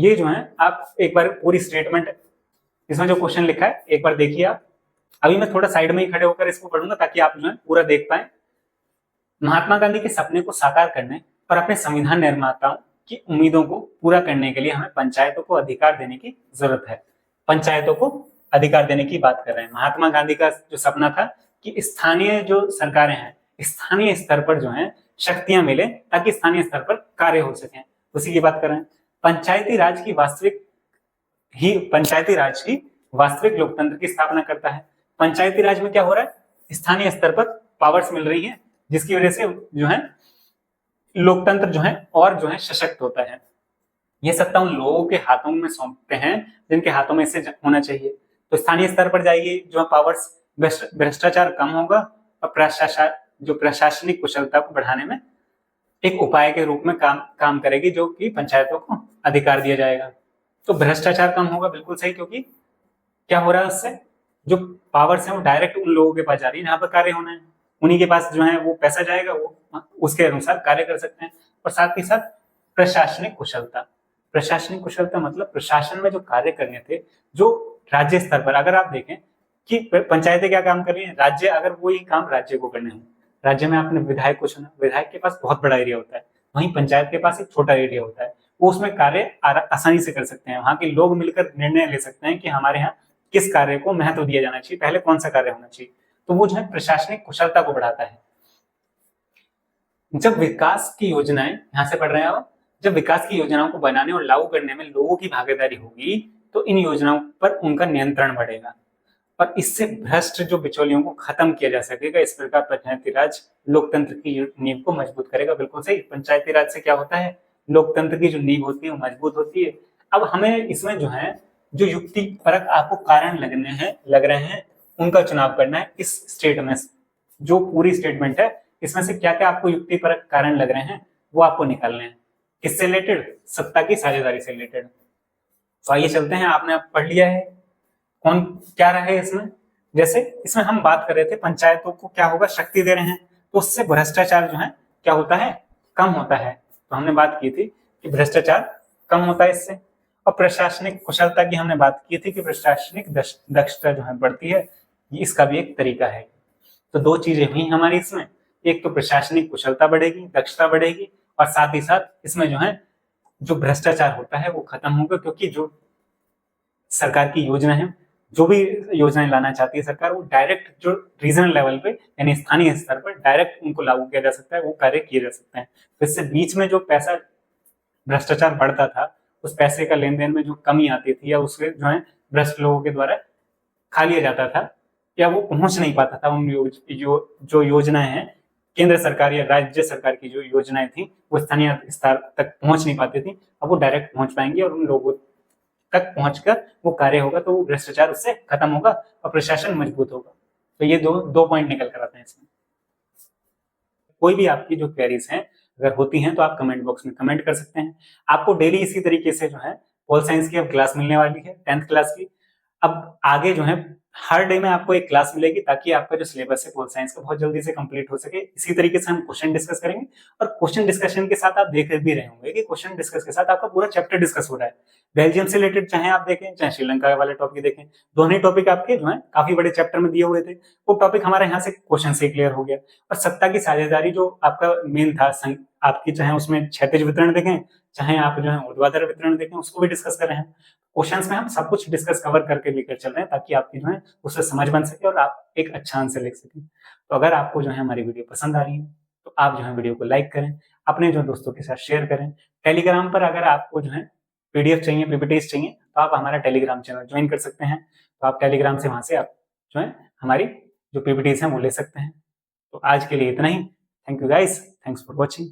ये जो है आप एक बार पूरी स्टेटमेंट, इसमें जो क्वेश्चन लिखा है एक बार देखिए आप। अभी मैं थोड़ा साइड में ही खड़े होकर इसको पढ़ूंगा ताकि आप जो है पूरा देख पाए। महात्मा गांधी के सपने को साकार करने और अपने संविधान निर्माताओं की उम्मीदों को पूरा करने के लिए हमें पंचायतों को अधिकार देने की जरूरत है। पंचायतों को अधिकार देने की बात कर रहे हैं। महात्मा गांधी का जो सपना था कि स्थानीय जो सरकारें हैं, स्थानीय स्तर पर जो है शक्तियां मिले ताकि स्थानीय स्तर पर कार्य हो सके, उसी की बात कर रहे हैं। पंचायती राज की वास्तविक लोकतंत्र की स्थापना करता है। पंचायती राज में क्या हो रहा है, स्थानीय स्तर पर पावर्स मिल रही है, जिसकी वजह से जो है लोकतंत्र जो है और जो है सशक्त होता है। ये सत्ता उन लोगों के हाथों में सौंपते हैं जिनके हाथों में इसे होना चाहिए। तो स्थानीय स्तर पर जाएगी जो पावर्स, भ्रष्टाचार कम होगा और प्रशासनिक कुशलता को बढ़ाने में एक उपाय के रूप में काम करेगी, जो कि पंचायतों को अधिकार दिया जाएगा। तो भ्रष्टाचार कम होगा, बिल्कुल सही, क्योंकि क्या हो रहा है उससे जो पावर्स है वो डायरेक्ट उन लोगों के पास जा रही है जहां पर कार्य होना है, उन्हीं के पास जो है वो पैसा जाएगा, वो उसके अनुसार कार्य कर सकते हैं। और साथ ही साथ प्रशासनिक कुशलता मतलब प्रशासन में जो कार्य करने थे, जो राज्य स्तर पर अगर आप देखें कि पंचायतें क्या काम कर रही है, राज्य अगर वही काम राज्य को करने हो, राज्य में आपने विधायक को चुना, विधायक के पास बहुत बड़ा एरिया होता है, वहीं पंचायत के पास एक छोटा एरिया होता है, वो उसमें कार्य आसानी से कर सकते हैं। वहां के लोग मिलकर निर्णय ले सकते हैं कि हमारे यहाँ किस कार्य को महत्व दिया जाना चाहिए, पहले कौन सा कार्य होना चाहिए। तो वो जो है प्रशासनिक कुशलता को बढ़ाता है। जब विकास की योजनाएं, यहां से पढ़ रहे हैं आप, जब विकास की योजनाओं को बनाने और लागू करने में लोगों की भागीदारी होगी तो इन योजनाओं पर उनका नियंत्रण बढ़ेगा और इससे भ्रष्ट जो बिचौलियों को खत्म किया जा सकेगा। इस प्रकार पंचायती राज लोकतंत्र की नींव को मजबूत करेगा। बिल्कुल सही, पंचायती राज से क्या होता है, लोकतंत्र की जो नींव होती है वो मजबूत होती है। अब हमें इसमें जो है जो युक्ति परक आपको कारण लग रहे हैं उनका चुनाव करना है। इस स्टेट में जो पूरी स्टेटमेंट है इसमें से क्या क्या आपको युक्ति परक कारण लग रहे हैं वो आपको निकालने हैं। किससे रिलेटेड, सत्ता की साझेदारी से रिलेटेड। तो आइए चलते हैं, आपने आप पढ़ लिया है कौन क्या रहा है इसमें। जैसे इसमें हम बात कर रहे थे पंचायतों को क्या होगा, शक्ति दे रहे हैं, तो उससे भ्रष्टाचार जो है क्या होता है, कम होता है। तो हमने बात की थी कि भ्रष्टाचार कम होता है इससे। और प्रशासनिक कुशलता की हमने बात की थी कि प्रशासनिक दक्षता जो है बढ़ती है, ये इसका भी एक तरीका है। तो दो चीजें हुई हमारी इसमें, एक तो प्रशासनिक कुशलता बढ़ेगी, दक्षता बढ़ेगी, और साथ ही साथ इसमें जो है जो भ्रष्टाचार होता है वो खत्म होगा, क्योंकि जो सरकार की योजना है, जो भी योजनाएं लाना चाहती है सरकार, वो डायरेक्ट जो रीजनल लेवल पे यानी स्थानीय स्तर पर डायरेक्ट उनको लागू किया जा सकता है, वो कार्य किए जा सकते हैं। तो इससे बीच में जो पैसा भ्रष्टाचार बढ़ता था, उस पैसे का लेन देन में जो कमी आती थी या उसके जो है भ्रष्ट लोगों के द्वारा खा लिया जाता था या वो पहुंच नहीं पाता था, उन जो योजनाएं हैं केंद्र सरकार या राज्य सरकार की जो योजनाएं थी वो स्थानीय स्तर तक पहुंच नहीं पाती थी, अब वो डायरेक्ट पहुंच पाएंगे और उन लोगों तक पहुंचकर वो कार्य होगा, तो वो भ्रष्टाचार उससे खत्म होगा और प्रशासन मजबूत होगा। तो ये दो पॉइंट निकल कर आते हैं इसमें। कोई भी आपकी जो क्वेरीज हैं अगर होती हैं तो आप कमेंट बॉक्स में कमेंट कर सकते हैं। आपको डेली इसी तरीके से जो है पोल साइंस की अब क्लास मिलने वाली है 10th क्लास की। अब आगे जो है हर डे में आपको एक क्लास मिलेगी ताकि आपका जो सिलेबस है पोल साइंस का बहुत जल्दी से कंप्लीट हो सके। इसी तरीके से हम क्वेश्चन डिस्कस करेंगे और क्वेश्चन डिस्कशन के साथ आप देख भी रहे होंगे कि क्वेश्चन डिस्कस के साथ आपका पूरा चैप्टर डिस्कस हो रहा है। बेल्जियम से रिलेटेड चाहे आप देखें चाहे श्रीलंका वाले टॉपिक देखें, दोनों ही टॉपिक आपके जो है काफी बड़े चैप्टर में दिए हुए थे, वो टॉपिक हमारे यहाँ से क्वेश्चन से क्लियर हो गया। और सत्ता की साझेदारी जो आपका मेन था, आपकी चाहे उसमें क्षैतिज वितरण देखें चाहे आप जो है ऊर्ध्वाधर वितरण देखें, उसको भी डिस्कस कर रहे हैं। क्वेश्चंस में हम सब कुछ डिस्कस कवर करके लेकर चल रहे हैं ताकि आपकी जो है उससे समझ बन सके और आप एक अच्छा आंसर लिख सकें। तो अगर आपको जो है हमारी वीडियो पसंद आ रही है तो आप जो है वीडियो को लाइक करें, अपने जो दोस्तों के साथ शेयर करें। टेलीग्राम पर अगर आपको जो है पीडीएफ चाहिए, पीपीटीज चाहिए, तो आप हमारा टेलीग्राम चैनल ज्वाइन कर सकते हैं। तो आप टेलीग्राम से वहां से आप जो है हमारी जो पीपीटीज हैं वो ले सकते हैं। तो आज के लिए इतना ही। Thank you guys, thanks for watching.